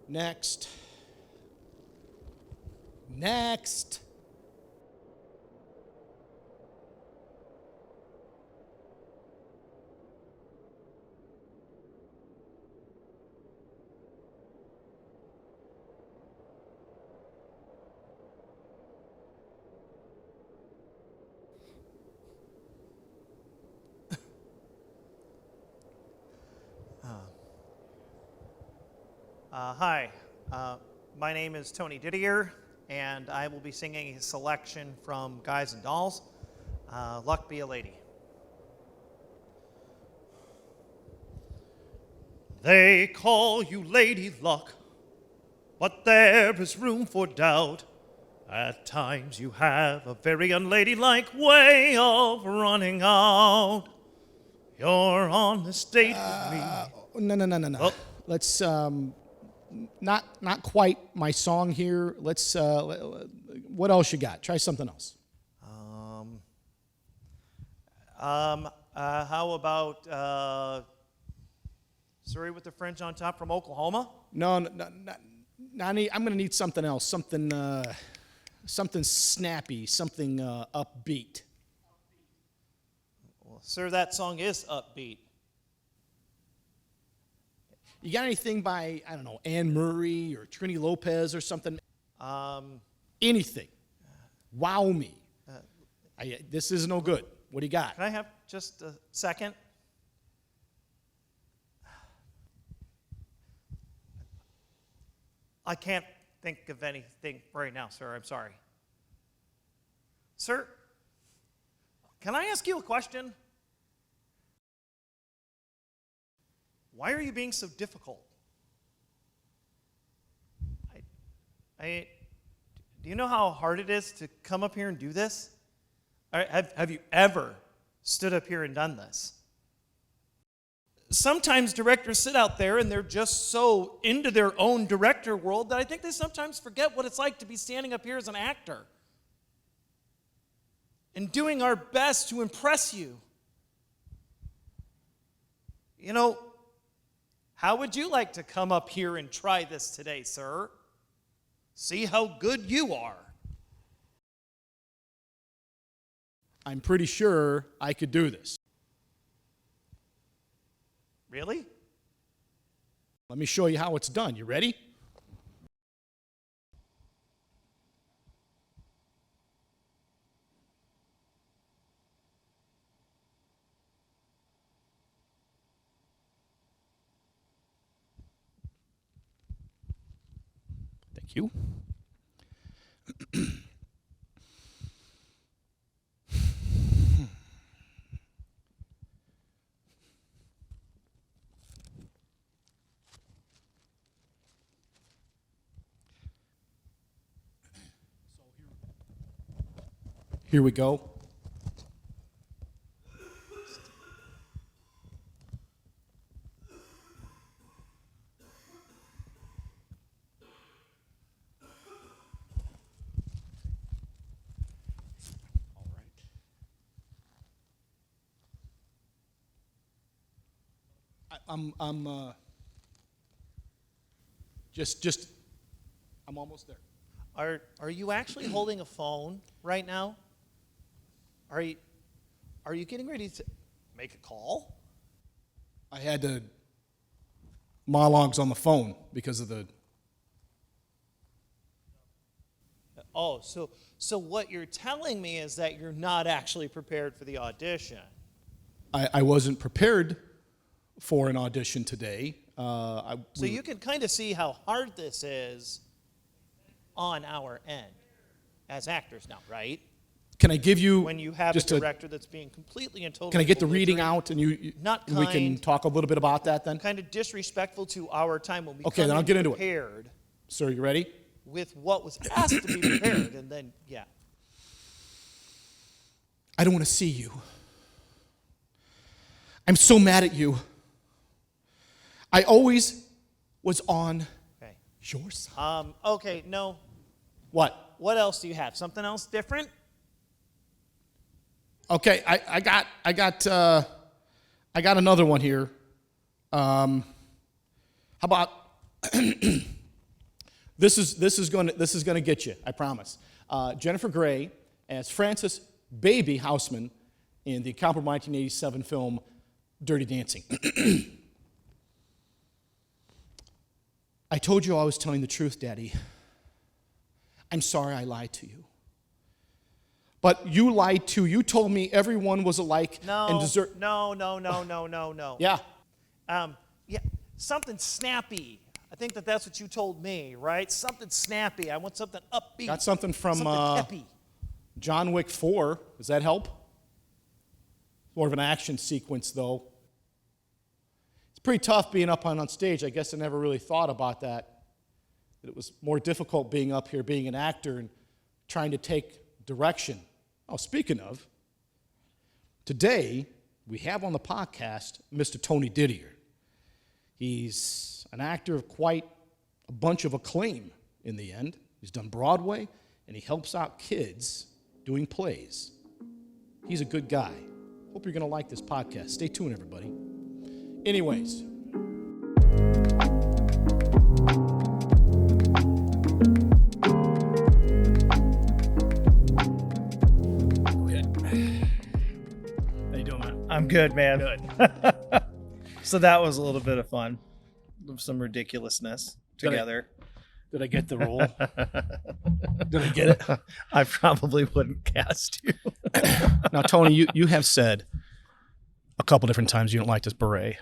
Next. Next. Hi, my name is Tony Didier, and I will be singing a selection from Guys and Dolls, Luck Be a Lady. They call you Lady Luck, but there is room for doubt. At times you have a very unladylike way of running out. You're on this date with me. No. Oh. Let's not quite my song here. Let's what else you got? Try something else. How about Surrey with the French on top from Oklahoma? No, I'm going to need something else. Something snappy, something upbeat. Well, sir, that song is upbeat. You got anything by, I don't know, Anne Murray or Trini Lopez or something? Anything. Wow me. This is no good. What do you got? Can I have just a second? I can't think of anything right now, sir. I'm sorry. Sir, can I ask you a question? Why are you being so difficult? Do you know how hard it is to come up here and do this? Have you ever stood up here and done this? Sometimes directors sit out there and they're just so into their own director world that I think they sometimes forget what it's like to be standing up here as an actor and doing our best to impress you. You know, how would you like to come up here and try this today, sir? See how good you are. I'm pretty sure I could do this. Really? Let me show you how it's done. You ready? Thank you. Here we go. All right. I'm I'm almost there. Are you actually holding a phone right now? Are you getting ready to make a call? I had to monologues on the phone because of the. Oh, so what you're telling me is that you're not actually prepared for the audition. I wasn't prepared for an audition today. So you can kind of see how hard this is on our end as actors now, right? Can I give you When you have just a director that's being completely and totally Can I get the reading belligerent, out and you not and we can kind, talk a little bit about that then? kind of disrespectful to our time when we Okay, come then I'll in get into it. prepared Sir, you ready? with what was asked to be prepared, and then yeah. I don't want to see you. I'm so mad at you. I always was on Okay. your side. Okay, no. What? What else do you have? Something else different? Okay, I got another one here. How about This is going to get you, I promise. Jennifer Grey as Frances Baby Houseman in the comparable 1987 film Dirty Dancing. I told you I was telling the truth, Daddy. I'm sorry I lied to you. But you lied too. You told me everyone was alike and deserved. No. Yeah. Yeah, something snappy. I think that's what you told me, right? Something snappy. I want something upbeat. Got something from something peppy. John Wick 4. Does that help? More of an action sequence, though. It's pretty tough being up on stage. I guess I never really thought about that. That it was more difficult being up here, being an actor, and trying to take direction. Oh, speaking of, today we have on the podcast Mr. Tony Didier. He's an actor of quite a bunch of acclaim in the end. He's done Broadway, and he helps out kids doing plays. He's a good guy. Hope you're going to like this podcast. Stay tuned, everybody. Anyways. How you doing, man? I'm good, man. Good. So that was a little bit of fun. Some ridiculousness together. Did I get the role? Did I get it? I probably wouldn't cast you. Now, Tony, you have said a couple different times you don't like this beret.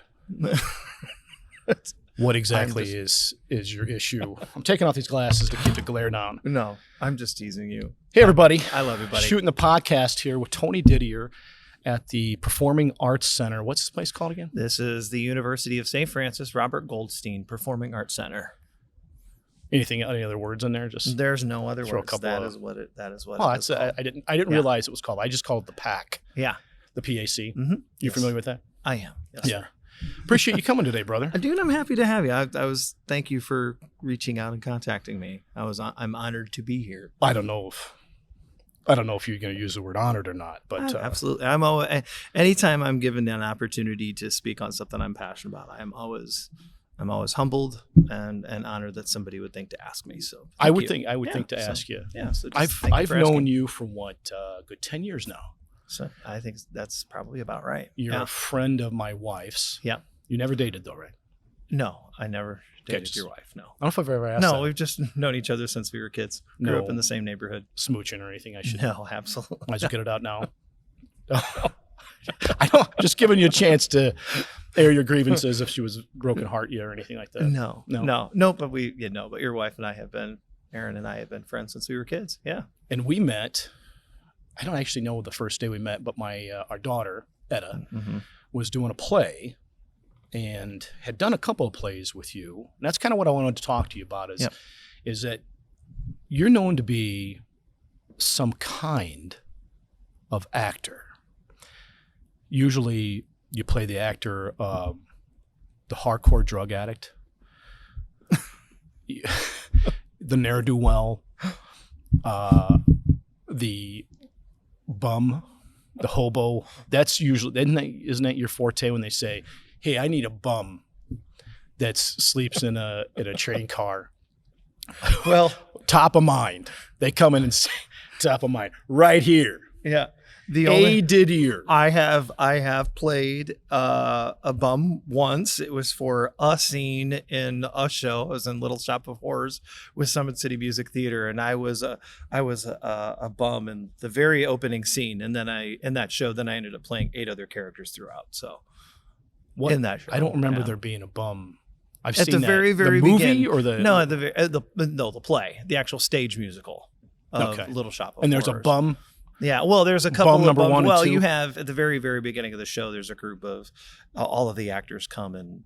What exactly is your issue? I'm taking off these glasses to keep the glare down. No, I'm just teasing you. Hey, everybody. I love you, buddy. Shooting the podcast here with Tony Didier at the Performing Arts Center. What's this place called again? This is the University of St. Francis Robert Goldstein Performing Arts Center. Any other words in there? Just there's no other throw a words. couple That of- is what it. That is what. well, it that's is called. I didn't realize it was called. I just called it the PAC, Yeah, the PAC. mm-hmm. You familiar with that? I am. Yes, Yeah. sir. Appreciate you coming today, brother. Dude, I'm happy to have you. I was. Thank you for reaching out and contacting me. I'm honored to be here. I don't know if you're going to use the word honored or not, but Absolutely. Anytime I'm given an opportunity to speak on something I'm passionate about, I'm always humbled and honored that somebody would think to ask me. So I would thank you. think to Yeah, so- ask you. Yeah. So just I've thank you for known asking. you for what good 10 years now. So I think that's probably about right. You're Yeah. a friend of my wife's. Yeah. You never dated though, right? No, I never dated just- your wife. No. I don't know if I've ever asked No, that. we've just known each other since we were kids. Grew No. up in the same neighborhood. Smooching or anything. I should. No, absolutely. Might as well get it out now. I don't. Just giving you a chance to air your grievances if she was broken heart you or anything like that. No. But but your wife and I have been, Erin and I have been friends since we were kids. Yeah. And we met. I don't actually know the first day we met, but our daughter Etta was doing a play, and had done a couple of plays with you. And that's kind of what I wanted to talk to you about. Is that you're known to be some kind of actor. Usually, you play the actor, the hardcore drug addict, the ne'er-do-well, the bum, the hobo. That's usually isn't that your forte when they say, "Hey, I need a bum that sleeps in a train car." Well, top of mind. They come in and say, "Top of mind, right here." yeah. Didier. I have played a bum once. It was for a scene in a show. I was in Little Shop of Horrors with Summit City Music Theater, and I was a bum in the very opening scene. And then in that show, I ended up playing 8 other characters throughout. So What? in that show, I don't remember yeah. there being a bum. I've At seen the that. very the movie beginning. or the no, the play, the actual stage musical of Okay. Little Shop of and there's a Horrors. bum. Yeah, well, there's a couple Bum of number bums. 1 and Well, 2. you have at the very, very beginning of the show. There's a group of all of the actors come and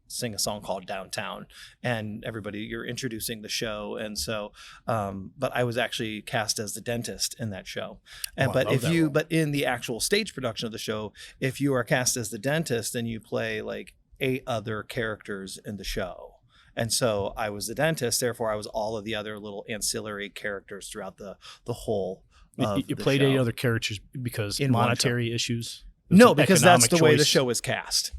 sing a song called Downtown, and you're introducing the show. And so, but I was actually cast as the dentist in that show. And Oh, I love that role. but in the actual stage production of the show, if you are cast as the dentist, then you play like 8 other characters in the show. And so I was the dentist, therefore I was all of the other little ancillary characters throughout the whole of You the played show. 8 other characters because In one monetary issues. No, because that's the Economic way the choice. show is cast.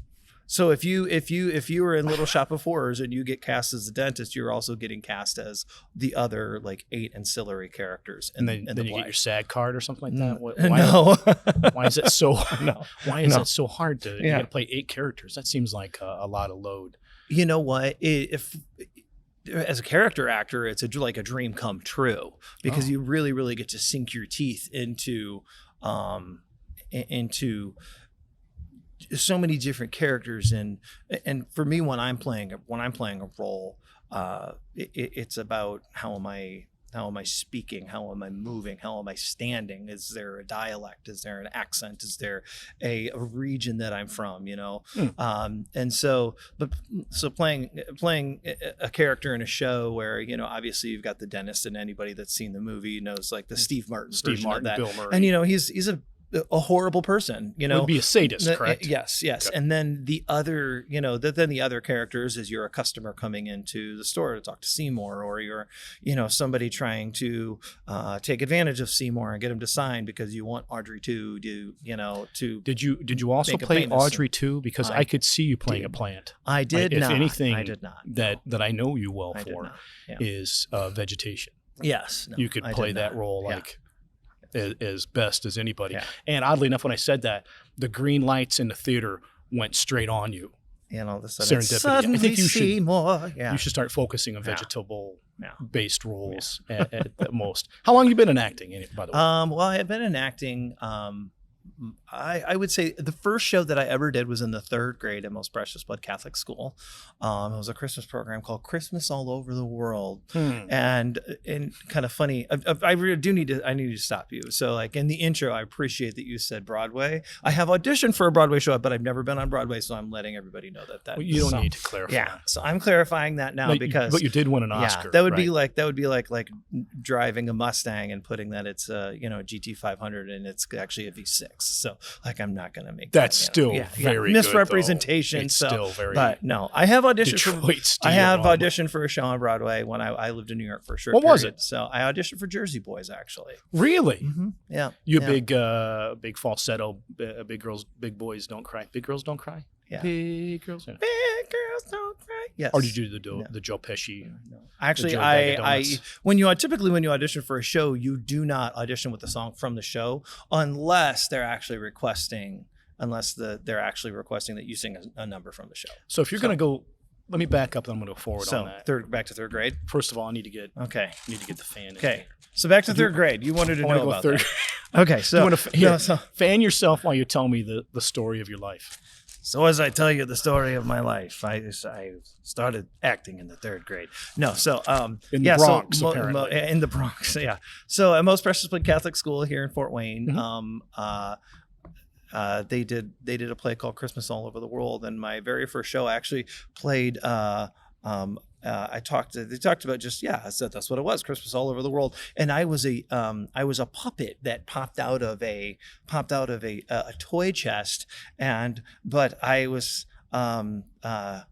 So if you were in Little Shop of Horrors and you get cast as the dentist, you're also getting cast as the other like 8 ancillary characters. And then you get your SAG card or something like that. No. Why is it so? No. Why is it so hard to? You Yeah. got to play 8 characters. That seems like a lot of load. You know what? If as a character actor, it's like a dream come true because you really, really get to sink your teeth into so many different characters, and for me, when I'm playing a role, it's about how am I speaking, how am I moving, how am I standing? Is there a dialect? Is there an accent? Is there a region that I'm from? And so playing a character in a show where obviously you've got the dentist, and anybody that's seen the movie knows like the Steve Martin version of that. Bill Murray, and he's a horrible person, would be a sadist, correct? Yes. Okay. And then the other, then the other characters is you're a customer coming into the store to talk to Seymour, or you're, somebody trying to take advantage of Seymour and get him to sign because you want Audrey to do, to. Did you also play Audrey too? Because I could see you playing a plant. I did not. If anything, I did not. That I know you well for Yeah. is vegetation. Yes. You could play that role like as best as anybody. Yeah. And oddly enough, when I said that, the green lights in the theater went straight on you. And all of a sudden, serendipity. I think you should more. You should start focusing on vegetable-based roles at the most. How long have you been in acting, by the way? Well, I have been in acting. I would say the first show that I ever did was in the 3rd grade at Most Precious Blood Catholic School. It was a Christmas program called Christmas All Over the World, and kind of funny. I really do need to stop you. So like in the intro, I appreciate that you said Broadway. I have auditioned for a Broadway show, but I've never been on Broadway, so I'm letting everybody know that. Well, you don't need to clarify. Yeah, so I'm clarifying that now but you did win an Oscar. Yeah, that would be like driving a Mustang and putting that it's a GT 500 and it's actually a V6. So like I'm not going to make that's still very misrepresentation. It's still very. But no, I have auditioned for a show on Broadway when I lived in New York for a short period. What was it? So I auditioned for Jersey Boys actually. Really? Mm-hmm. Yeah. You big falsetto. Big boys don't cry. Big girls don't cry. Yeah. Big girls. Yeah. Big girls don't cry. Yes. Or did you do the Joe Pesci? No. Actually, when you audition for a show, you do not audition with the song from the show unless they're actually requesting that you sing a number from the show. So if you're going to go, let me back up. And I'm going to go forward on that. Back to 3rd grade. First of all, I need to get the fan. Okay. So back to 3rd grade. You wanted to know about that. Okay. So you want to fan yourself while you tell me the story of your life. So as I tell you the story of my life, I started acting in the 3rd grade. No, so in the Bronx, apparently. In the Bronx, yeah. So at Most Precious Blood Catholic School here in Fort Wayne, they did a play called Christmas All Over the World, and my very first show I actually played. They talked about so that's what it was, Christmas All Over the World, and I was a puppet that popped out of a toy chest, but I was I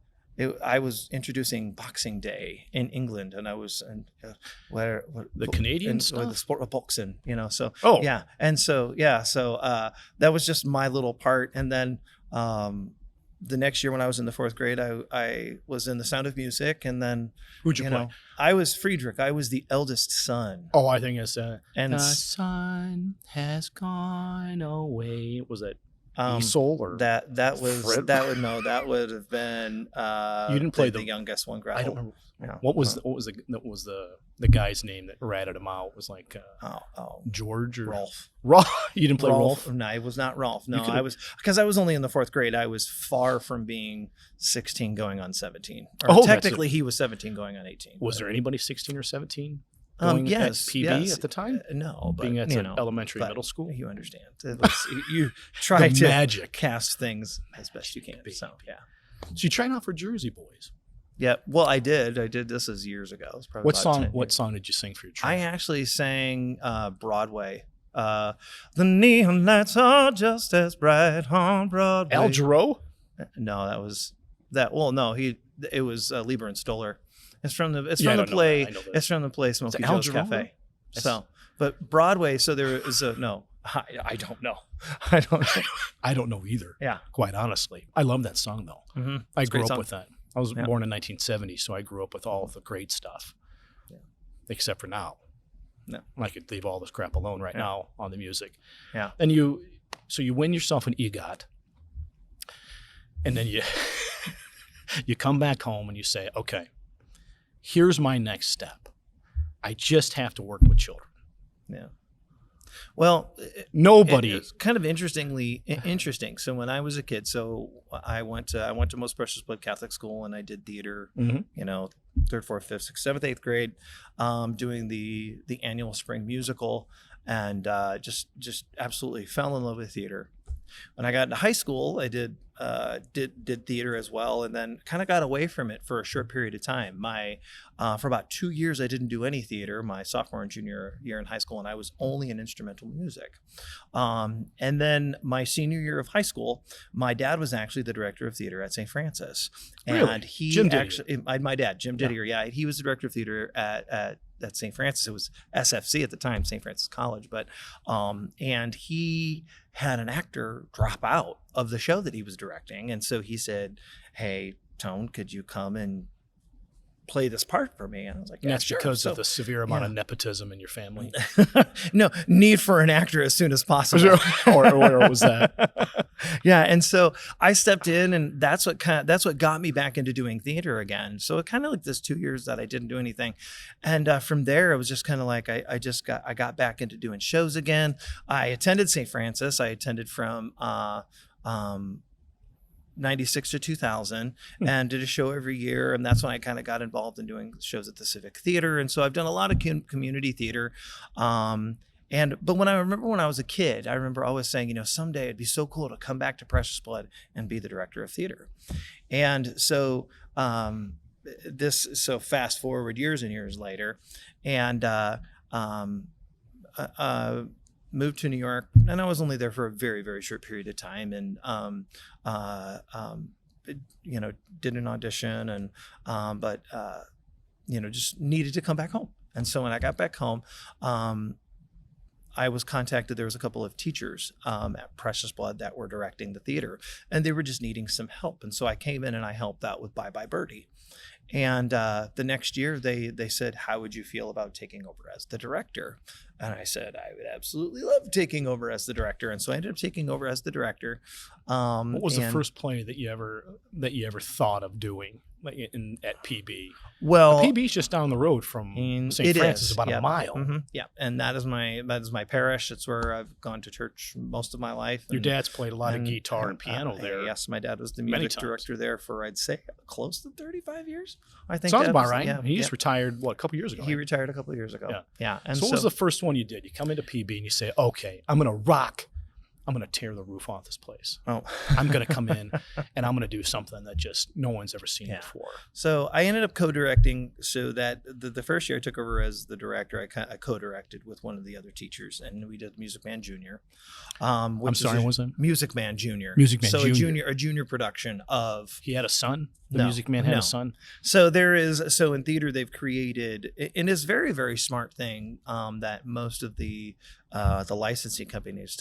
was introducing Boxing Day in England, and I was the Canadian stuff, the sport of boxing, So that was just my little part, and then. The next year when I was in the 4th grade, I was in The Sound of Music, and then who'd you play? I was Friedrich. I was the eldest son. Oh, I think it's and the sun has gone away. Was it Soul or that would have been you didn't play the youngest one. Gretel. I don't remember. Yeah. What was the guy's name that ratted him out? It was like George or Rolf. You didn't play Rolf? No, it was not Rolf. No, I was because I was only in the 4th grade. I was far from being 16 going on 17. Technically, he was 17 going on 18. Was there anybody 16 or 17? Yes, PB at the time. No, but being at elementary, middle school. You understand. You try to magic cast things as best you can. So yeah. So you tried out for Jersey Boys. Yeah, well, I did. This is years ago. It was probably what song did you sing for your training? I actually sang Broadway. The neon lights are just as bright on Broadway. Al Jarreau? No, that was that. Well, no, it was Lieber and Stoller. It's from the play. It's from the play Smoky Joe's Cafe. So, but Broadway. So there is I don't know. I don't know. I don't know either. Yeah. Quite honestly, I love that song though. Mm-hmm. I grew up with that. I was Yeah. born in 1970, so I grew up with all of the great stuff. Yeah. Except for now. No. I could leave all this crap alone right Yeah. now on the music. Yeah. And so you win yourself an EGOT, and then you you come back home and you say, okay, here's my next step. I just have to work with children. Yeah. Well, Nobody. it's kind of interesting. So when I was a kid, so I went to Most Precious Blood Catholic School, and I did theater. Mhm. You know, 3rd, 4th, 5th, 6th, 7th, 8th grade, doing the annual spring musical, and just absolutely fell in love with theater. When I got into high school, I did theater as well, and then kind of got away from it for a short period of time. For about 2 years, I didn't do any theater, my sophomore and junior year in high school, and I was only in instrumental music. And then my senior year of high school, my dad was actually the director of theater at St. Francis. Really? And he Jim Didier. actually, my dad, Jim Didier, yeah, he was the director of theater at St. Francis. It was SFC at the time, St. Francis College, but and he had an actor drop out of the show that he was directing, and so he said, "Hey, Tone, could you come and play this part for me?" And I was like, And "Yeah, that's sure." because So- of the severe amount yeah. of nepotism in your family. no need for an actor as soon as possible. or was that? Yeah, and so I stepped in, and that's what got me back into doing theater again. So it kind of like this 2 years that I didn't do anything, and from there it was just kind of like I got back into doing shows again. I attended St. Francis. I attended from 96 to 2000 and did a show every year, and that's when I kind of got involved in doing shows at the Civic Theater. And so I've done a lot of community theater. But when I was a kid, I remember always saying, someday it'd be so cool to come back to Precious Blood and be the director of theater. And so fast forward years and years later, and moved to New York, and I was only there for a very, very short period of time, and did an audition, and just needed to come back home. And so when I got back home, I was contacted. There was a couple of teachers at Precious Blood that were directing the theater, and they were just needing some help. And so I came in and I helped out with Bye Bye Birdie. And the next year they said, "How would you feel about taking over as the director?" And I said, "I would absolutely love taking over as the director." And so I ended up taking over as the director. What was the first play that you ever thought of doing at PB? Well, PB's just down the road from St. Francis, about a mile. Mm-hmm. Yeah, and that is my parish. It's where I've gone to church most of my life. Your dad's played a lot of guitar and piano there. Yes, my dad was the Many music director there for, I'd say, close to 35 years. I think sounds Dad about was- right. Yeah, He yeah. just retired a couple years ago. He retired a couple of years ago. Yeah. Yeah. And So what was the first one you did? You come into PB and you say, "Okay, I'm gonna rock. I'm going to tear the roof off this place. Oh. I'm going to come in and I'm going to do something that just no one's ever seen before." So I ended up co-directing, so that the first year I took over as the director, I co-directed with one of the other teachers, and we did Music Man Junior. I'm sorry, what was it? Music Man Junior. Music Man so Junior. a junior production of. He had a son? The No, Music Man had no. a son? So in theater they've created, and it's very, very smart thing that most of the licensing companies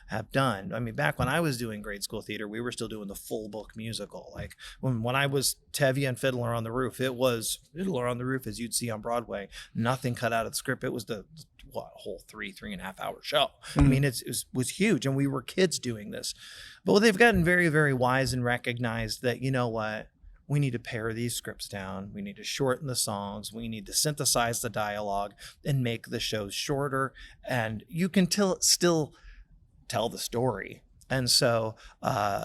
have done. I mean, back when I was doing grade school theater, we were still doing the full book musical. Like when I was Tevye and Fiddler on the Roof, it was Fiddler on the Roof as you'd see on Broadway. Nothing cut out of the script. It was the whole 3.5 hour show. I mean, it was huge, and we were kids doing this. But they've gotten very, very wise and recognized that, you know what? We need to pare these scripts down. We need to shorten the songs. We need to synthesize the dialogue and make the shows shorter. And you can still tell the story. And so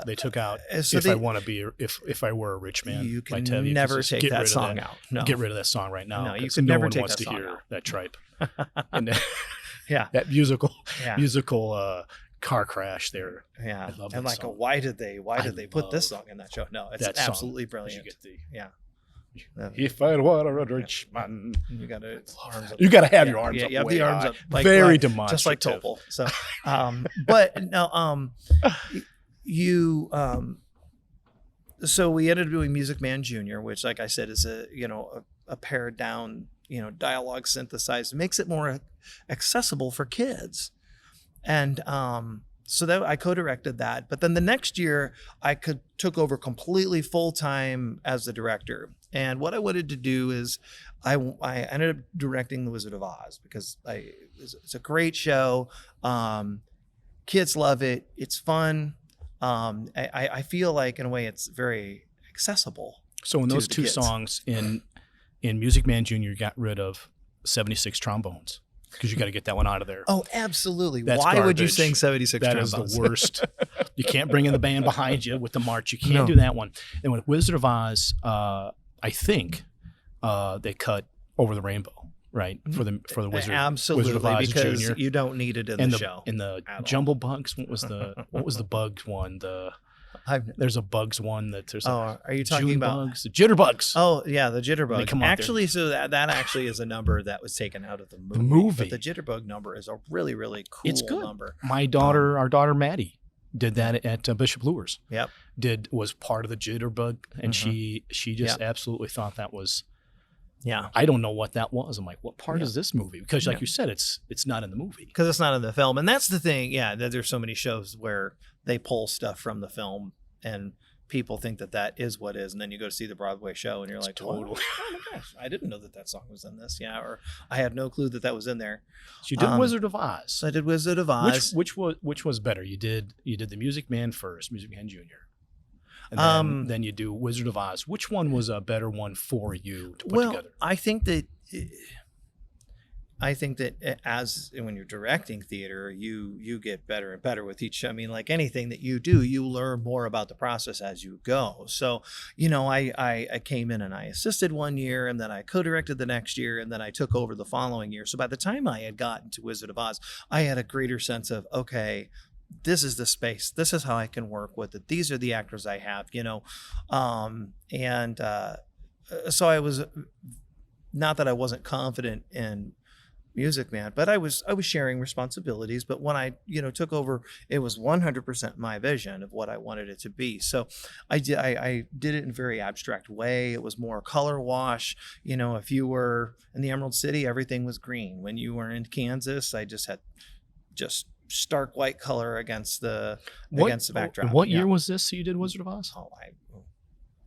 They took out so if I were a rich man. you by can Tevye, never just take get that rid of song out. No. Get rid of that song right now. No, you 'cause could no never one take wants that to song hear out. that tripe. And Yeah. that musical Yeah. car crash there. Yeah. I love And that like, song. why did they put this love song in that show? No, it's that song. absolutely You brilliant. get the, Yeah. if I were a rich man. You got to arms up. You got to have your arms up. You have way the arms high. up. Like, Very just like demonstrative. Topol. So, but no, so we ended up doing Music Man Junior, which, like I said, is a pared down, dialogue synthesized, makes it more accessible for kids. And so that I co-directed that. But then the next year, took over completely full time as the director. And what I wanted to do is, I ended up directing The Wizard of Oz because it's a great show. Kids love it. It's fun. I feel like in a way it's very accessible. So in those the two kids. songs in Music Man Jr., you got rid of 76 trombones because you got to get that one out of there. Oh, absolutely. That's Why would you garbage. sing 76 That trombones? is the worst. You can't bring in the band behind you with the march. You can't No. do that one. And with Wizard of Oz, I think they cut Over the Rainbow, right? For the Wizard, Absolutely, Wizard of Oz because Jr. you don't need it in and the show. And the at all. Jumble Bugs. What was the Bugs one? There's a Bugs one that there's. Are you talking June about? Bugs, the Jitterbugs. Oh yeah, the Jitterbug. They come out there. Actually, so that actually is a number that was taken out of the movie. movie. But the Jitterbug number is a really, really cool It's good. number. My daughter, our daughter Maddie, did that at Bishop Lures. Yep. Was part of the Jitterbug, and she just absolutely thought that was. Yeah. I don't know what that was. I'm like, what part Yeah. is this movie? Because, like Yeah. you said, it's not in the movie. Because it's not in the film, and that's the thing. Yeah, that there's so many shows where they pull stuff from the film, and people think that is what is, and then you go to see the Broadway show, and you're like, totally. "What? Oh my gosh, I didn't know that song was in this." Yeah, or I had no clue that was in there. So you did Wizard of Oz. So I did Wizard of Oz. Which was better? You did the Music Man first, Music Man Jr. And then you do Wizard of Oz. Which one was a better one for you to put together? I think that as when you're directing theater, you get better and better with each. I mean, like anything that you do, you learn more about the process as you go. So, I came in and I assisted one year, and then I co-directed the next year, and then I took over the following year. So by the time I had gotten to Wizard of Oz, I had a greater sense of, okay, this is the space. This is how I can work with it. These are the actors I have, so I was, not that I wasn't confident in Music Man, but I was sharing responsibilities. But when I, took over, it was 100% my vision of what I wanted it to be. So I did it in a very abstract way. It was more color wash. If you were in the Emerald City, everything was green. When you were in Kansas, I just had stark white color against the backdrop. What year was this? So you did Wizard of Oz? Oh, I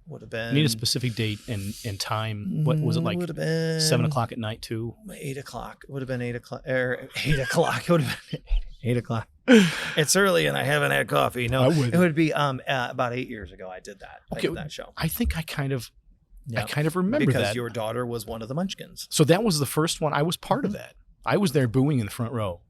would have been. I need a specific date and time. What was it like? Would have been 7 o'clock at night too. 8 o'clock. It would have been 8 o'clock. 8 o'clock. It would have been 8 o'clock. It's early and I haven't had coffee. No, it would be about 8 years ago. I did that. Okay, I did that show. I think I kind of Yep. remember because that. your daughter was one of the Munchkins. So that was the first one. I was part of that. I was there booing in the front row.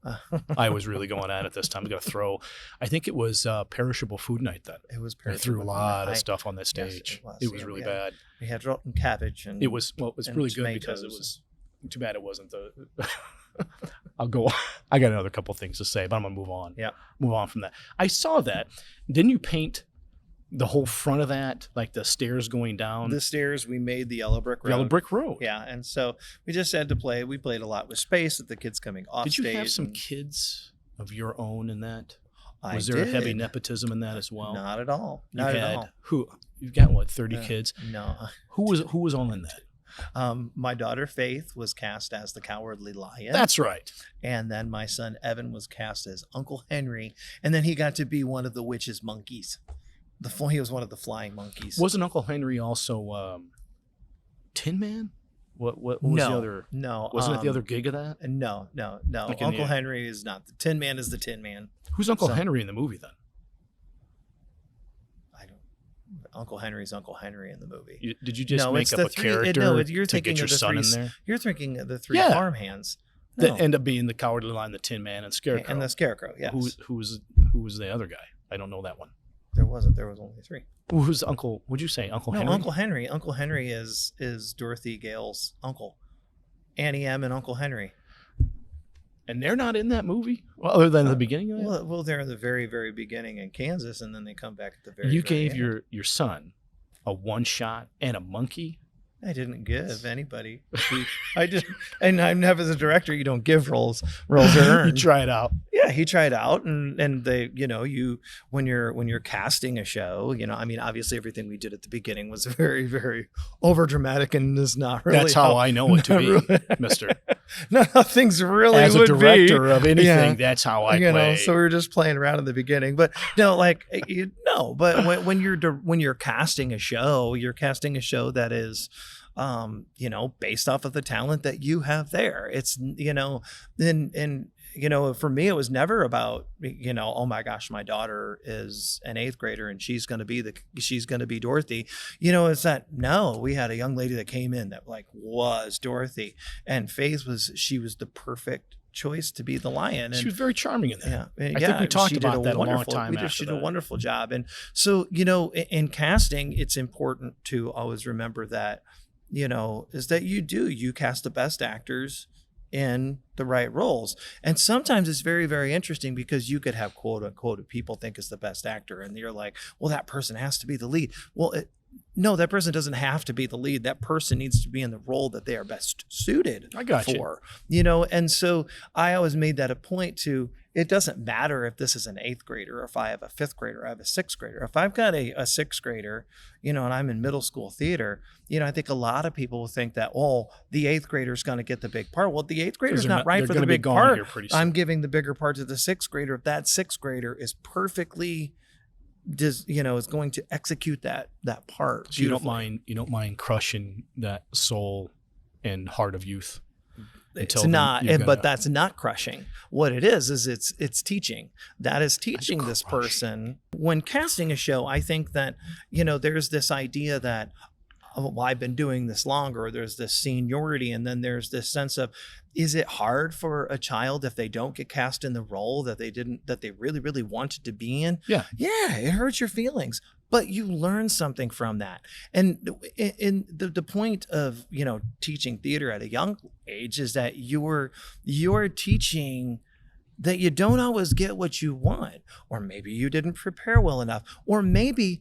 I was really going at it this time. I got to throw. I think it was perishable food night then. It was. I threw a lot of stuff on that Yes, stage. it was. It was Yeah, really we bad. We had rotten cabbage and It was and really good because it tomatoes. was too bad it wasn't the. I'll go. I got another couple things to say, but I'm gonna move on. Yeah. Move on from that. I saw that. Didn't you paint the whole front of that, like the stairs going down? the stairs. We made the yellow brick road. Yellow brick road. Yeah, and so we just had to play. We played a lot with space with the kids coming off Did you stage. have some and kids of your own in that? I Was there a heavy did. nepotism in that as well? Not at all. You Not had, at all. Who? You've got what? 30 kids. No. Who was all in that? My daughter Faith was cast as the Cowardly Lion. That's right. And then my son Evan was cast as Uncle Henry, and then he got to be one of the witch's monkeys. He was one of the flying monkeys. Wasn't Uncle Henry also Tin Man? What was no, the other? No, Wasn't it the other gig of that? No. Like in Uncle the- Henry is not. The Tin Man is the Tin Man. Who's Uncle So- Henry in the movie then? I don't. Uncle Henry's Uncle Henry in the movie. Did you just No, make it's up the a three- character you're to thinking get your of the son in three- there? You're thinking of the three Yeah. farmhands. That No. end up being the Cowardly Lion, the Tin Man, and Scarecrow. And the Scarecrow. Yes. Who was the other guy? I don't know that one. There wasn't. There was only three. Who's Uncle? Would you say Uncle No, Henry? Uncle Henry. Uncle Henry is Dorothy Gale's uncle. Annie M. and Uncle Henry. And they're not in that movie, well, other than the beginning of it. Well, they're in the very, very beginning in Kansas, and then they come back at the very. You very gave end. your son a one shot and a monkey. I didn't give anybody. I just, and I'm never as a director. You don't give roles. Roles are You earned. try it out. Yeah, he tried out, and they, when you're casting a show, I mean, obviously everything we did at the beginning was very, very over dramatic and is not really. That's how I know it to be, Mister. not how things really As a would director be. of anything, Yeah. that's how I you play. know, so we were just playing around in the beginning, but no, like but when you're casting a show, you're casting a show that is, you know, based off of the talent that you have there. It's, you know, and you know, for me, it was never about, you know, oh my gosh, my daughter is an 8th grader and she's going to be Dorothy. You know, it's that, no, we had a young lady that came in that like was Dorothy, and Faith she was the perfect choice to be the lion. She And was very charming in that. yeah, I think we talked about that a long time after she did a that. wonderful job. And so, you know, in casting, it's important to always remember that, you know, is that you cast the best actors in the right roles. And sometimes it's very, very interesting because you could have quote unquote people think is the best actor, and you're like, well, that person has to be the lead. Well, no, that person doesn't have to be the lead. That person needs to be in the role that they are best suited for. You know, and so I always made that a point to, it doesn't matter if this is an 8th grader or if I have a 5th grader, I have a 6th grader. If I've got a 6th grader, you know, and I'm in middle school theater, you know, I think a lot of people will think that, oh, the 8th grader is going to get the big part. Well, the 8th grader is not right for the big part. I'm giving the bigger part to the 6th grader. If that 6th grader is perfectly, you know, is going to execute that part. So you don't mind crushing that soul and heart of youth. It's not, but that's not crushing. What it is it's teaching. That is teaching this person. When casting a show, I think that, you know, there's this idea that, oh, well, I've been doing this longer. There's this seniority, and then there's this sense of, is it hard for a child if they don't get cast in the role that they really, really wanted to be in? Yeah, it hurts your feelings. But you learn something from that. And in the point of, you know, teaching theater at a young age is that you're teaching that you don't always get what you want, or maybe you didn't prepare well enough, or maybe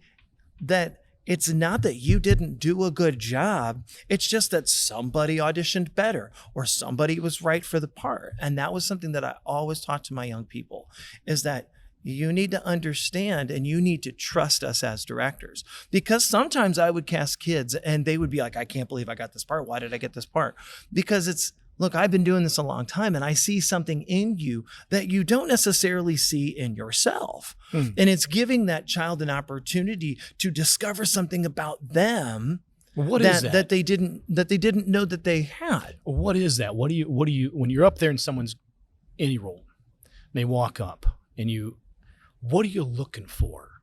that it's not that you didn't do a good job. It's just that somebody auditioned better or somebody was right for the part. And that was something that I always taught to my young people, is that you need to understand and you need to trust us as directors. Because sometimes I would cast kids and they would be like, I can't believe I got this part. Why did I get this part? Because it's, look, I've been doing this a long time and I see something in you that you don't necessarily see in yourself. And it's giving that child an opportunity to discover something about them that they didn't know that they had. What is that? What do you when you're up there in someone's any role, they walk up and what are you looking for?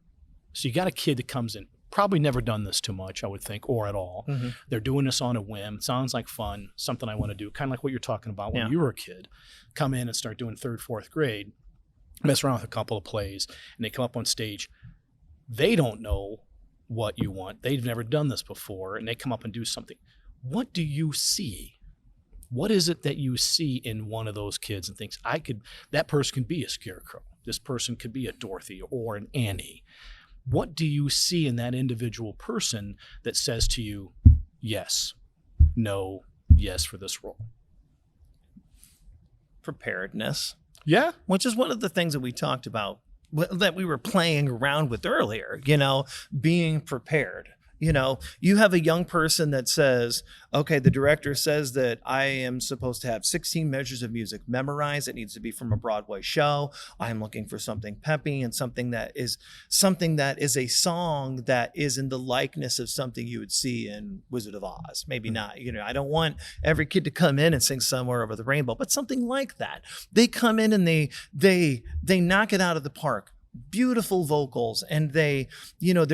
So you got a kid that comes in, probably never done this too much, I would think, or at all. Mm-hmm. They're doing this on a whim. Sounds like fun, something I want to do, kind of like what you're talking about when you were a kid. Come in and start doing 3rd, 4th grade, mess around with a couple of plays, and they come up on stage. They don't know what you want. They've never done this before, and they come up and do something. What do you see? What is it that you see in one of those kids and thinks, that person can be a Scarecrow. This person could be a Dorothy or an Annie. What do you see in that individual person that says to you, yes, no, yes for this role? Preparedness. Yeah. Which is one of the things that we talked about, that we were playing around with earlier, you know, being prepared. You know, you have a young person that says, okay, the director says that I am supposed to have 16 measures of music memorized. It needs to be from a Broadway show. I'm looking for something peppy and something that is a song that is in the likeness of something you would see in Wizard of Oz. Maybe not. You know, I don't want every kid to come in and sing Somewhere Over the Rainbow, but something like that. They come in and they knock it out of the park. Beautiful vocals, and they're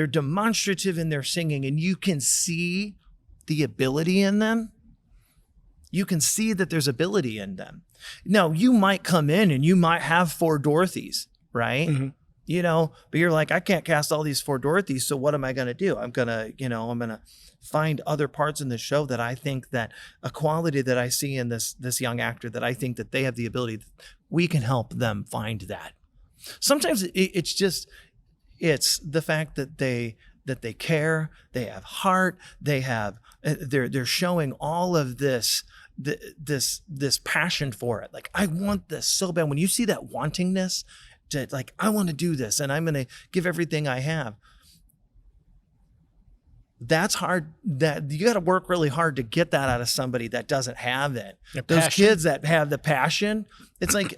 demonstrative in their singing, and you can see the ability in them. You can see that there's ability in them. Now, you might come in and you might have 4 Dorothys, right? Mm-hmm. You know, but you're like, I can't cast all these 4 Dorothys, so what am I going to do? I'm going to find other parts in the show that I think that a quality that I see in this young actor that I think that they have the ability, we can help them find that. Sometimes it's the fact that they care, they have heart, they're showing all of this passion for it. Like, I want this so bad. When you see that wantingness to, like, I want to do this and I'm going to give everything I have. that's hard. That you got to work really hard to get that out of somebody that doesn't have it. Those passion. kids that have the passion, it's like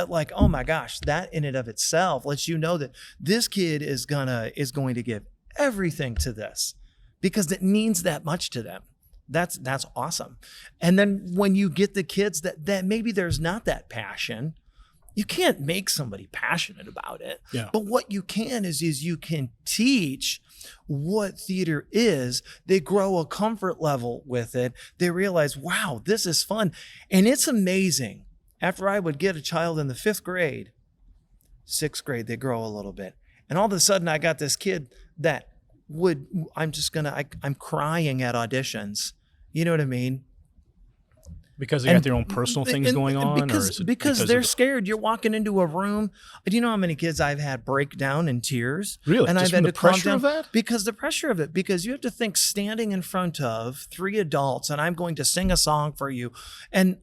like, oh my gosh, that in and of itself lets you know that this kid is going to give everything to this because it means that much to them. That's awesome. And then when you get the kids that maybe there's not that passion, you can't make somebody passionate about it. Yeah. But what you can is you can teach what theater is. They grow a comfort level with it. They realize, wow, this is fun. And it's amazing. After I would get a child in the 5th grade, 6th grade, they grow a little bit. And all of a sudden I got this kid that I'm crying at auditions. You know what I mean? Because they got their own personal things going on? Because they're scared. You're walking into a room. Do you know how many kids I've had break down in tears? Really? And Just I've from had the to calm pressure down of that? because the pressure of it. Because you have to think standing in front of 3 adults and I'm going to sing a song for you. And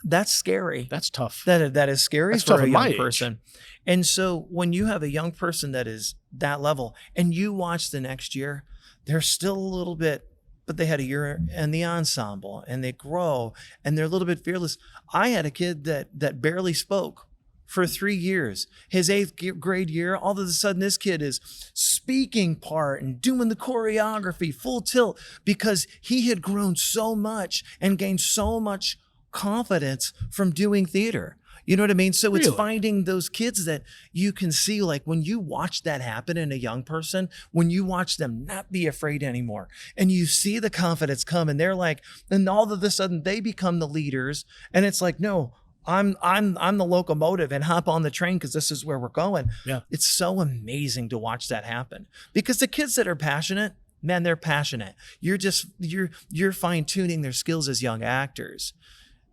that's scary. That's tough. That is scary That's for tough a at my young age. person. And so when you have a young person that is that level and you watch the next year, they're still a little bit, but they had a year in the ensemble and they grow and they're a little bit fearless. I had a kid that barely spoke for 3 years. His 8th grade year, all of a sudden this kid is speaking part and doing the choreography full tilt because he had grown so much and gained so much confidence from doing theater. You know what I mean? So it's Really? finding those kids that you can see, like when you watch that happen in a young person, when you watch them not be afraid anymore and you see the confidence come and they're like, and all of a sudden they become the leaders. And it's like, no, I'm the locomotive and hop on the train because this is where we're going. Yeah. It's so amazing to watch that happen because the kids that are passionate, man, they're passionate. You're fine tuning their skills as young actors.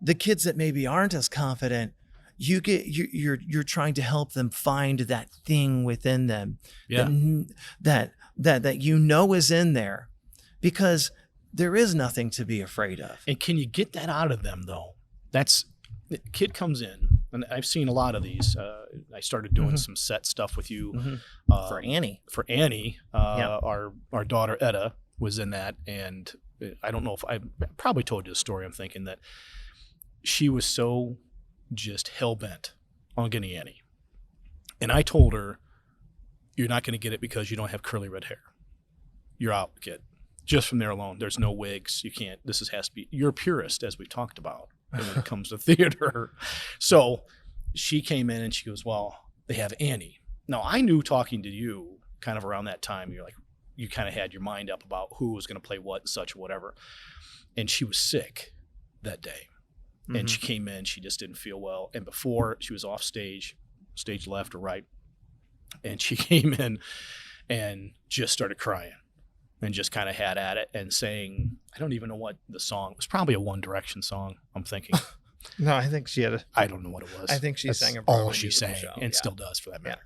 The kids that maybe aren't as confident, you're trying to help them find that thing within them that is in there because there is nothing to be afraid of. And can you get that out of them though? The kid comes in, and I've seen a lot of these. I started doing some set stuff with you For Annie. Our daughter Etta was in that, and I don't know if I probably told you the story. I'm thinking that she was so just hell-bent on getting Annie. And I told her, you're not going to get it because you don't have curly red hair. You're out, kid. Just from there alone, there's no wigs. You can't, has to be, you're a purist, as we've talked about when it comes to theater. So she came in and she goes, well, they have Annie. Now, I knew talking to you kind of around that time, you kind of had your mind up about who was going to play what and such or whatever. And she was sick that day. And she came in, she just didn't feel well. And before she was off stage left or right, and she came in and just started crying and just kind of had at it and saying, I don't even know what the song, it was probably a One Direction song, I'm thinking. No, I think she had I don't know what it was. I think she sang a all Broadway she musical sang show. and still does for that matter.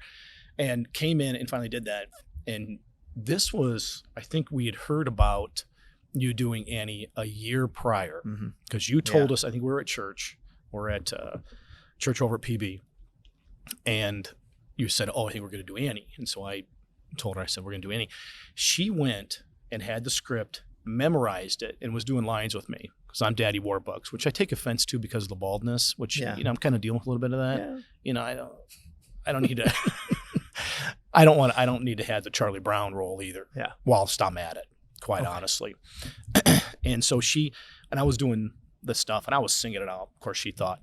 And came in and finally did that. And this was, I think we had heard about you doing Annie a year prior because you told us, I think we were at church, we're at church over at PB, and you said, oh, I think we're going to do Annie. And so I told her, I said, we're going to do Annie. She went and had the script, memorized it, and was doing lines with me because I'm Daddy Warbucks, which I take offense to because of the baldness, which, I'm kind of dealing with a little bit of that. Yeah. I don't need to, I don't need to have the Charlie Brown role either. Yeah. Whilst I'm at it. Quite honestly. And so I was doing this stuff and I was singing it out. Of course, she thought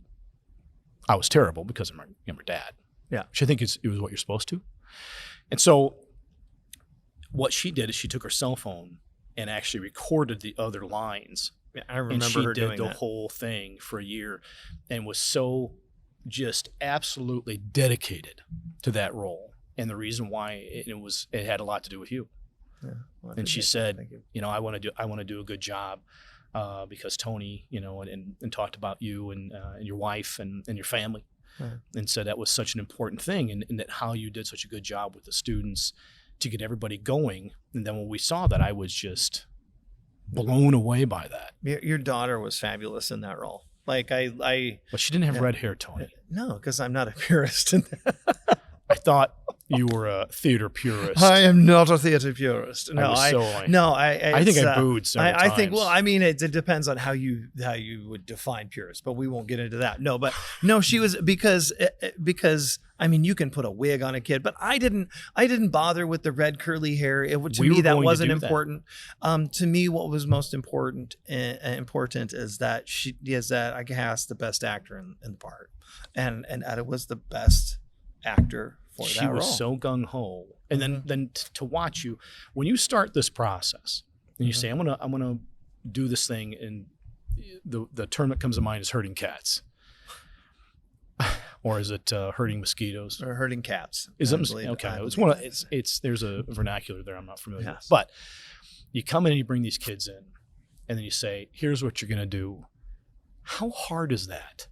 I was terrible because I'm her dad. Yeah. She think it was what you're supposed to. And so what she did is she took her cell phone and actually recorded the other lines. Yeah, I remember and she her did doing the that. whole thing for a year and was so just absolutely dedicated to that role. And the reason why it had a lot to do with you. Yeah. Well, And she thank said, you. I want to do a good job because Tony, and talked about you and your wife and your family, and said that was such an important thing, and that how you did such a good job with the students to get everybody going. And then when we saw that, I was just blown away by that. Your daughter was fabulous in that role. Like But she didn't have red hair, Tony. No, because I'm not a purist. I thought, You were a theater purist. I am not a theater purist. No, I think I booed several I think. times. Well, I mean, it depends on how you would define purist, but we won't get into that. No, but no, she was because I mean, you can put a wig on a kid, but I didn't bother with the red curly hair. To me, that wasn't important. To me, what was most important is that I cast the best actor in the part, and it was the best actor for that role. She was so gung ho, and then to watch you when you start this process, and you say, "I'm gonna do this thing," and the term that comes to mind is herding cats, or is it herding mosquitoes or herding cats? Is it okay? It's one of it's there's a vernacular there I'm not familiar with, but you come in and you bring these kids in, and then you say, "Here's what you're gonna do." How hard is that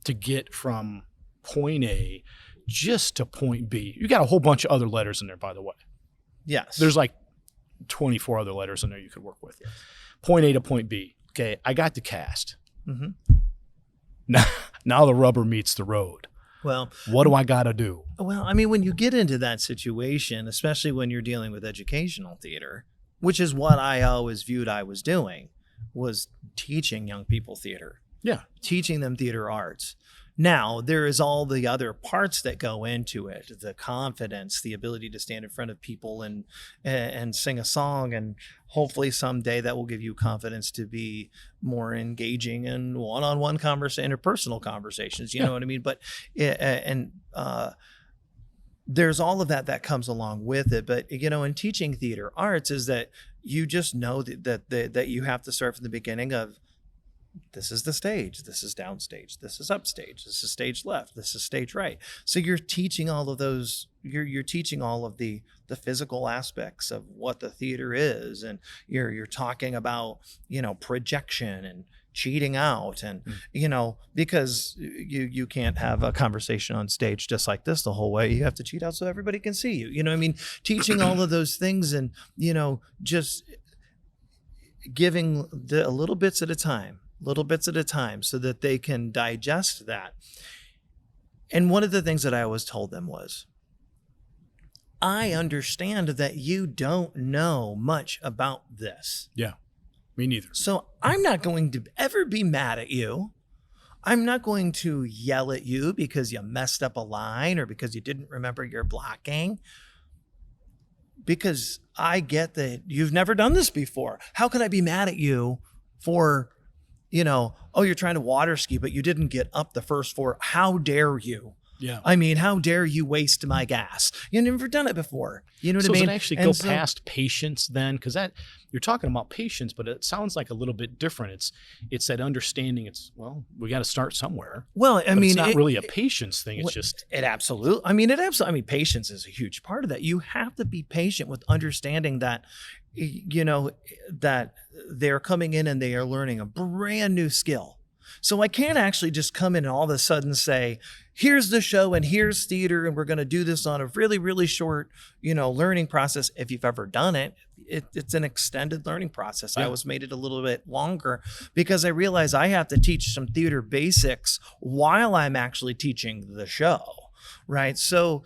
to get from point A just to point B? You got a whole bunch of other letters in there, by the way. Yes. There's like 24 other letters in there you could work with. Yeah. Point A to point B. Okay, I got the cast. Mm-hmm. Now the rubber meets the road. Well, what do I got to do? Well, I mean, when you get into that situation, especially when you're dealing with educational theater, which is what I always viewed I was doing, was teaching young people theater. Yeah. Teaching them theater arts. Now, there is all the other parts that go into it, the confidence, the ability to stand in front of people and sing a song. And hopefully someday that will give you confidence to be more engaging in one-on-one interpersonal conversations. You know what I mean? But, there's all of that comes along with it. But, in teaching theater arts is that you just know that you have to start from the beginning of, this is the stage, this is downstage, this is upstage, this is stage left, this is stage right. So you're teaching all of those, you're teaching all of the physical aspects of what the theater is. And you're talking about, projection and cheating out and, because you can't have a conversation on stage just like this the whole way. You have to cheat out so everybody can see you. Teaching all of those things and, just giving a little bits at a time so that they can digest that. And one of the things that I always told them was, I understand that you don't know much about this. Yeah, me neither. So I'm not going to ever be mad at you. I'm not going to yell at you because you messed up a line or because you didn't remember your blocking. Because I get that you've never done this before. How can I be mad at you for, you're trying to water ski, but you didn't get up the first four. How dare you? Yeah. I mean, how dare you waste my gas? You've never done it before. You know what I mean? Does it actually go past patience then? Because you're talking about patience, but it sounds like a little bit different. It's that understanding. We got to start somewhere. Well, it's not really a patience thing. It's just it absolutely. I mean, patience is a huge part of that. You have to be patient with understanding that, that they're coming in and they are learning a brand new skill. So I can't actually just come in and all of a sudden say, here's the show and here's theater and we're going to do this on a really, really short, learning process. If you've ever done it, it's an extended learning process. Yeah. I always made it a little bit longer because I realized I have to teach some theater basics while I'm actually teaching the show, right? So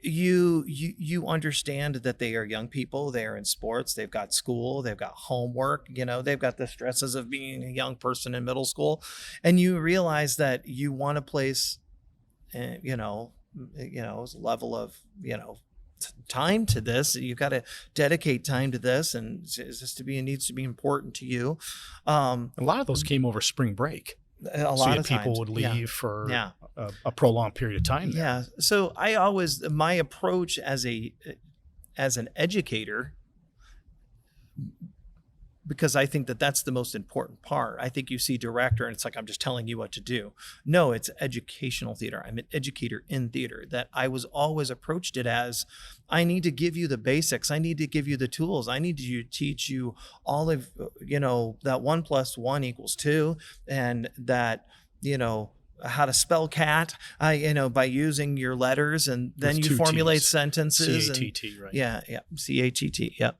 you understand that they are young people, they're in sports, they've got school, they've got homework, they've got the stresses of being a young person in middle school, and you realize that you want to place a level of time to this. You've got to dedicate time to this, and it needs to be important to you. A lot of those came over spring break. A lot of people times. would leave for a prolonged period of time there. Yeah. So my approach as an educator, because I think that's the most important part. I think you see director and it's like, I'm just telling you what to do. No, it's educational theater. I'm an educator in theater. That I was always approached it as, I need to give you the basics. I need to give you the tools. I need to teach you all of, that 1 + 1 = 2 and that, how to spell cat, by using your letters, and then you formulate sentences. C-A-T-T, right? Yeah, C-A-T-T, yeah.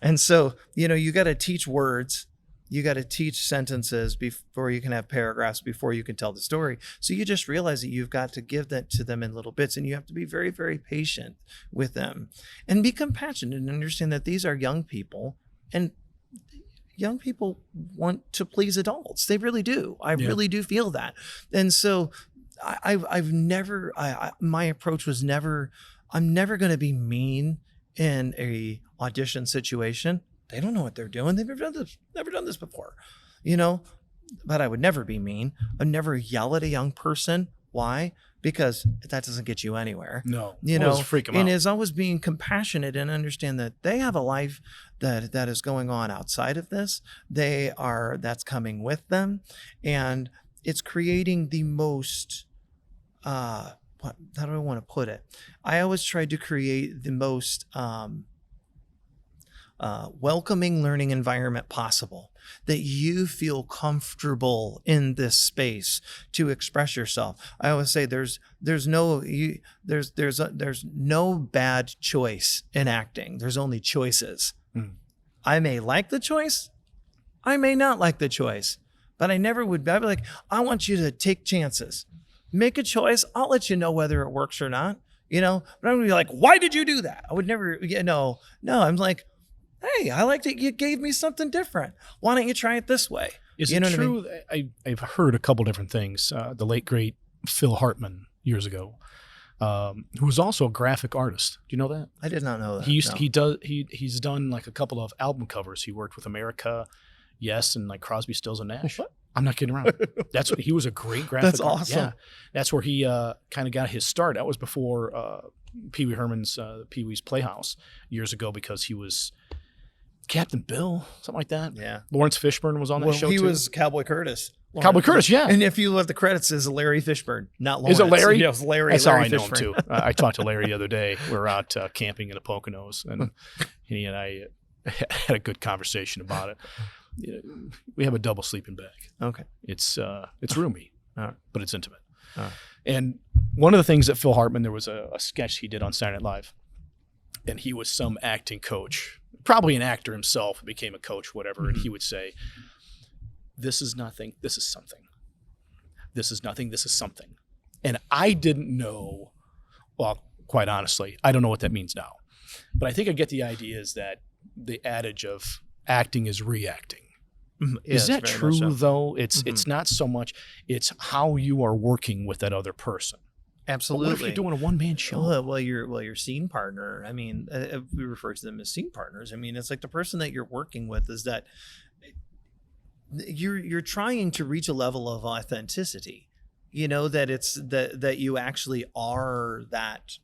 And so, you got to teach words, You got to teach sentences before you can have paragraphs, before you can tell the story. So you just realize that you've got to give that to them in little bits, and you have to be very, very patient with them and be compassionate and understand that these are young people, and young people want to please adults. They really do. I really do feel that. And so I've never, my approach was never, I'm never going to be mean in a audition situation. They don't know what they're doing. They've never done this before, you know, but I would never be mean. I'd never yell at a young person. Why? Because that doesn't get you anywhere. No, you know, freak them and out. it's always being compassionate and understand that they have a life that is going on outside of this. That's coming with them, and it's creating the most, how do I want to put it? I always tried to create the most, welcoming learning environment possible, that you feel comfortable in this space to express yourself. I always say there's no bad choice in acting. There's only choices. I may like the choice, I may not like the choice, but I never would. I'd be like, I want you to take chances, make a choice. I'll let you know whether it works or not. You know, but I'm gonna be like, why did you do that? I would never. No. I'm like, hey, I like that you gave me something different. Why don't you try it this way? Is you it know what true? I mean? I've heard a couple different things. The late, great Phil Hartman years ago, who was also a graphic artist. Do you know that? I did not know that. He's done like a couple of album covers. He worked with America, Yes, and like Crosby, Stills, and Nash. What? I'm not kidding around. He was a great graphic That's artist. awesome. Yeah. That's where he kind of got his start. That was before Pee Wee Herman's Pee Wee's Playhouse years ago, because he was Captain Bill, something like that. Yeah. Lawrence Fishburne was on that show he too. was Cowboy Curtis. Cowboy Curtis, yeah. And if you look at the credits, is Larry Fishburne, not Lawrence. Is it Larry? Yeah, it's Larry. That's Larry how I know him Fishburne. too. I talked to Larry the other day. We were out camping in the Poconos, and he and I had a good conversation about it. We have a double sleeping bag. Okay. It's roomy, All but it's intimate. right. And one of the things that Phil Hartman, there was a sketch he did on Saturday Night Live, and he was some acting coach, probably an actor himself, became a coach, whatever, and he would say, "This is nothing. This is something. This is nothing. This is something." And I didn't know. Well, quite honestly, I don't know what that means now, but I think I get the idea is that the adage of acting is reacting. Is that true though? It's not so much. It's how you are working with that other person. Absolutely. But what if you're doing a one-man show? Well, your scene partner. I mean, we refer to them as scene partners. I mean, it's like the person that you're working with is that you're trying to reach a level of authenticity. You know, that it's that you actually are that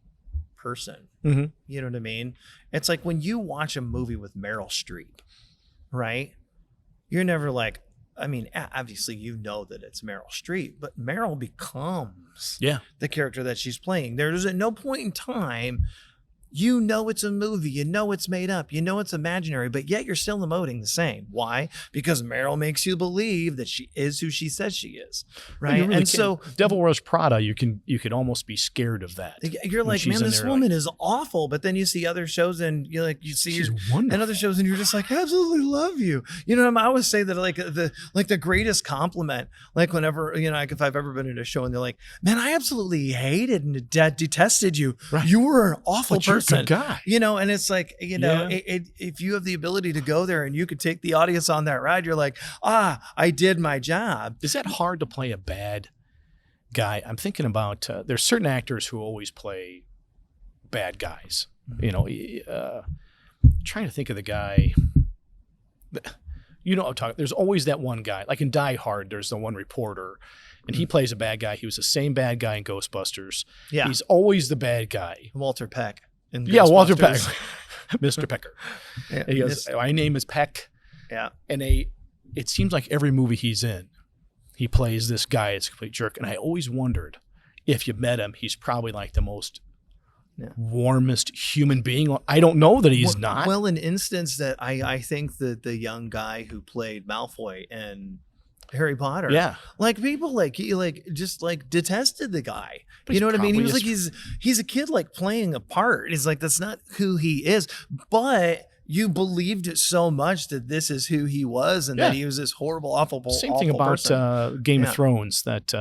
person. Mm-hmm. You know what I mean? It's like when you watch a movie with Meryl Streep, right? You're never like, I mean, obviously you know that it's Meryl Streep, but Meryl becomes the character that she's playing. There's at no point in time, you know it's a movie, you know it's made up, you know it's imaginary, but yet you're still emoting the same. Why? Because Meryl makes you believe that she is who she says she is, right? Really and so Devil Wears Prada, you could almost be scared of that. You're like, man, this woman is awful. But then you see other shows and you see she's her wonderful. and other shows and you're just like, I absolutely love you. You know, I always say that like the greatest compliment, like whenever, like if I've ever been in a show and they're like, man, I absolutely hated and detested you. Right. You were an awful person. Good guy. And it's like, if you have the ability to go there and you could take the audience on that ride, you're like, I did my job. Is that hard to play a bad guy? I'm thinking about there's certain actors who always play bad guys. Trying to think of the guy. I'm talking. There's always that one guy. Like in Die Hard, there's the one reporter, and he plays a bad guy. He was the same bad guy in Ghostbusters. Yeah, he's always the bad guy. Walter Peck. Walter Peck, Mr. Pecker. Yeah, he goes, my name is Peck. Yeah, and it seems like every movie he's in, he plays this guy as a complete jerk. And I always wondered if you met him, he's probably like the most warmest human being. I don't know that he's not. Well, an instance that I think that the young guy who played Malfoy in Harry Potter, like people just detested the guy. But you know what I mean? He was like he's a kid like playing a part. He's like, that's not who he is. But you believed it so much that this is who he was, and that he was this horrible, awful, Same awful thing about person. Game of Thrones. That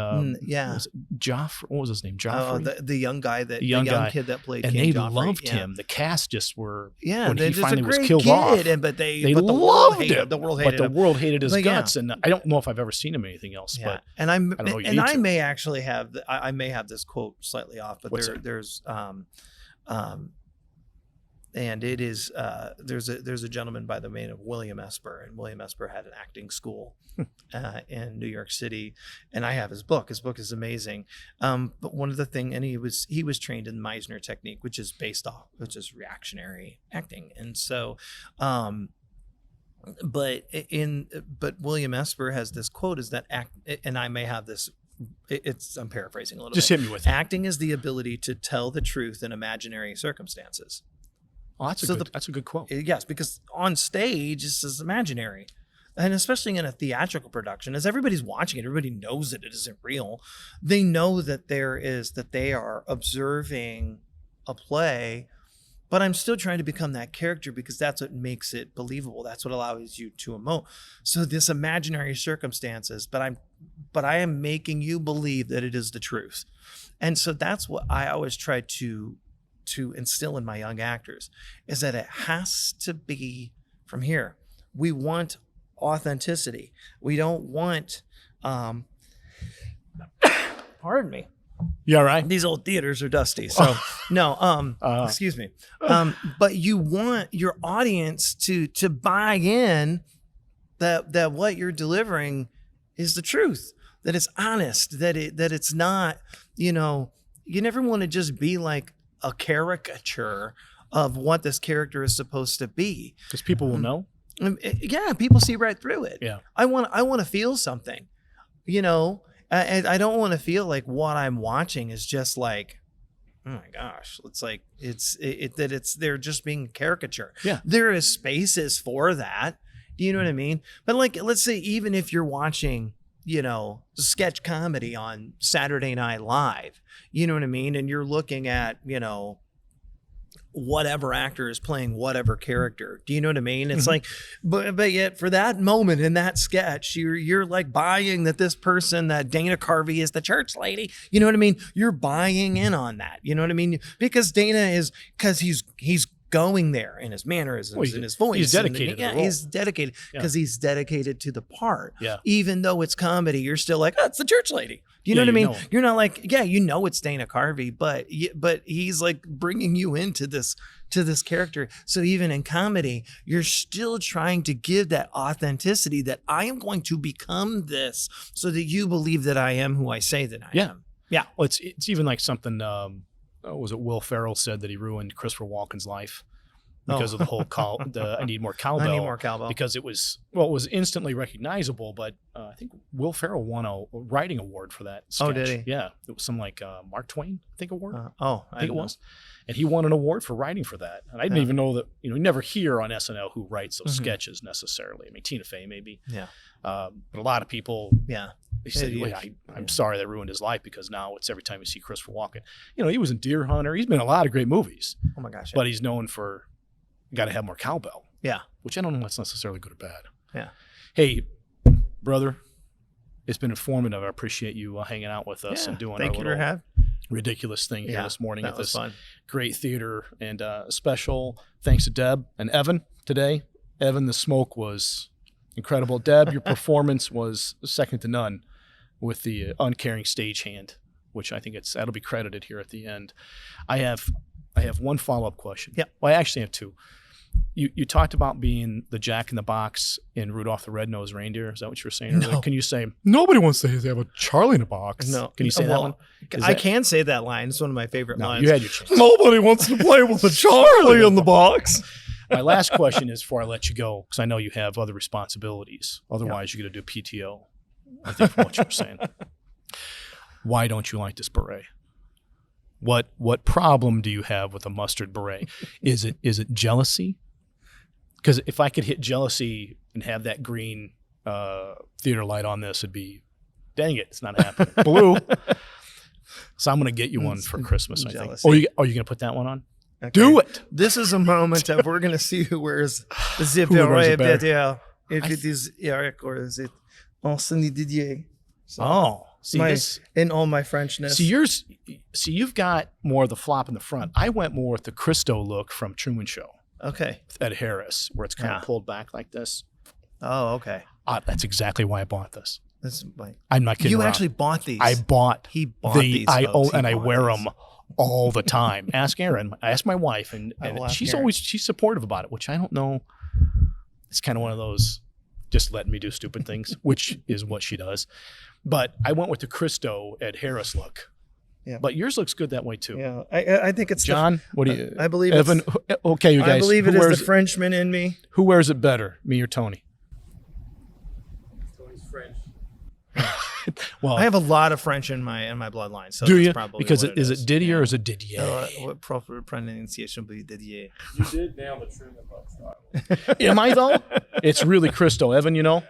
yeah, was Joffrey. What was his name? Joffrey. The young guy, the young kid that played, and King they Joffrey. loved him. The cast just were. Yeah, when he just finally a great was killed kid, off, but they but the world loved hated him. The world hated but the him. world hated his But guts, and I don't know if I've ever seen him in anything else. Yeah. But and I don't know. And I may actually have I may have this quote slightly off, but there's and it is there's a gentleman by the name of William Esper, and William Esper had an acting school in New York City, and I have his book. His book is amazing. But one of the thing, and he was trained in Meisner technique, which is reactionary acting, and so. But William Esper has this quote is that and I may have this. I'm paraphrasing a little bit. Just hit me with it. Acting is the ability to tell the truth in imaginary circumstances. Oh, that's a good quote. Yes, because on stage this is imaginary, and especially in a theatrical production, as everybody's watching it, everybody knows that it isn't real. They know that they are observing a play. But I'm still trying to become that character because that's what makes it believable. That's what allows you to emote. So this imaginary circumstances, but I am making you believe that it is the truth. And so that's what I always try to instill in my young actors, is that it has to be from here. We want authenticity. We don't want, pardon me. You all right? These old theaters are dusty. So no, excuse me. But you want your audience to buy in that what you're delivering is the truth, that it's honest, that it's not, you never want to just be like a caricature of what this character is supposed to be. Because people will know. Yeah, people see right through it. Yeah. I want to feel something, And I don't want to feel like what I'm watching is just like, oh my gosh, it's like they're just being caricature. Yeah, there is spaces for that. Do you know what I mean? But like, let's say even if you're watching, sketch comedy on Saturday Night Live, you know what I mean, and you're looking at, whatever actor is playing whatever character. Do you know what I mean? It's like, but yet for that moment in that sketch, you're like buying that this person, that Dana Carvey is the church lady. You know what I mean? You're buying in on that. You know what I mean? Because because he's going there in his mannerisms, in his voice. He's dedicated. He's dedicated because he's dedicated to the part. Yeah. Even though it's comedy, you're still like, oh, it's the church lady. Do you know what I mean? You're not like, it's Dana Carvey, but he's like bringing you into this character. So even in comedy, you're still trying to give that authenticity that I am going to become this, so that you believe that I am who I say that I am. Yeah. Well, it's even like something. Was it Will Ferrell said that he ruined Christopher Walken's life because of the whole I need more cowbell. I need more cowbell. Because it was instantly recognizable, but I think Will Ferrell won a writing award for that sketch. Oh, did he? Yeah. It was some like Mark Twain, I think, award. I think it was. And he won an award for writing for that. And I didn't even know that, you never hear on SNL who writes those sketches necessarily. I mean, Tina Fey maybe. Yeah. But a lot of people. Yeah. They said, I'm sorry that ruined his life, because now it's every time you see Christopher Walken. He was in Deer Hunter. He's been in a lot of great movies. Oh my gosh. But he's known for got to have more cowbell. Yeah. Which I don't know if that's necessarily good or bad. Yeah. Hey, brother, it's been informative. I appreciate you hanging out with us and doing our little ridiculous thing here this morning at this fun. Great theater. And special thanks to Deb and Evan today. Evan, the smoke was incredible. Deb, your performance was second to none with the uncaring stagehand, which I think that'll be credited here at the end. I have one follow-up question. Yeah. Well, I actually have two. You talked about being the Jack in the Box in Rudolph the Red-Nosed Reindeer. Is that what you were saying earlier? No. Can you say, nobody wants to have a Charlie in a box? No. Can you say that one? I can say that line. It's one of my favorite lines. You had your chance. Nobody wants to play with a Charlie in the box. My last question is, before I let you go, because I know you have other responsibilities. Otherwise, you're going to do PTO, I think, from what you were saying. Why don't you like this beret? What problem do you have with a mustard beret? Is it jealousy? Because if I could hit jealousy and have that green theater light on this, it'd be, dang it, it's not happening. Blue. So I'm going to get you one for Christmas, I think. Jealousy. Are you going to put that one on? Do it. This is a moment of we're going to see who wears the Who wears it better. better. If it is Eric or is it Anthony Didier. So Oh, see this. in all my Frenchness. See, you've got more of the flop in the front. I went more with the Christo look from Truman Show Okay. at Harris, where it's kind Yeah. of pulled back like this. Oh, okay. That's exactly why I bought this. That's like I'm not kidding you around. actually bought these. I bought He bought the these. I folks. own He and I bought wear these. them all the time. Ask Erin. Ask my wife, and I will ask she's Erin. she's supportive about it, which I don't know. It's kind of one of those just letting me do stupid things, which is what she does. But I went with the Christo at Harris look. Yeah. But yours looks good that way too. Yeah, I think it's John, what do you? I believe Evan. Okay, you guys. I believe it who is wears the Frenchman in me. Who wears it better, me or Tony? Tony's French. Well, I have a lot of French in my bloodline. So do that's you? Probably Because what is it Didier or is it Didier? What proper pronunciation would be Didier? You did nail the Truman Buck style. Am I though? It's really Christo. Evan, you know?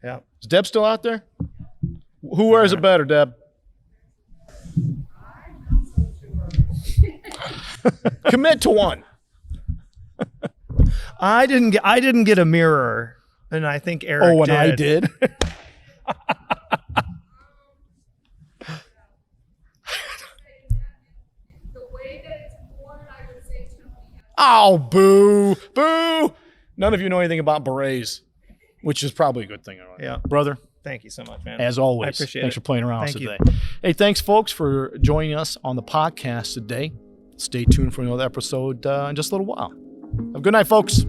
Yeah. Is Deb still out there? Who wears it better, Deb? Commit to one. I didn't get a mirror, and I think Eric. Oh, and did. I did. The way that it's worn, I would say Tony. Oh, boo, boo! None of you know anything about berets, which is probably a good thing. Yeah. brother. Thank you so much, man. As always, I appreciate thanks it. for playing around with us Thank today. Hey, thanks, folks, for joining us on the podcast today. Stay tuned for another episode in just a little while. Have a good night, folks.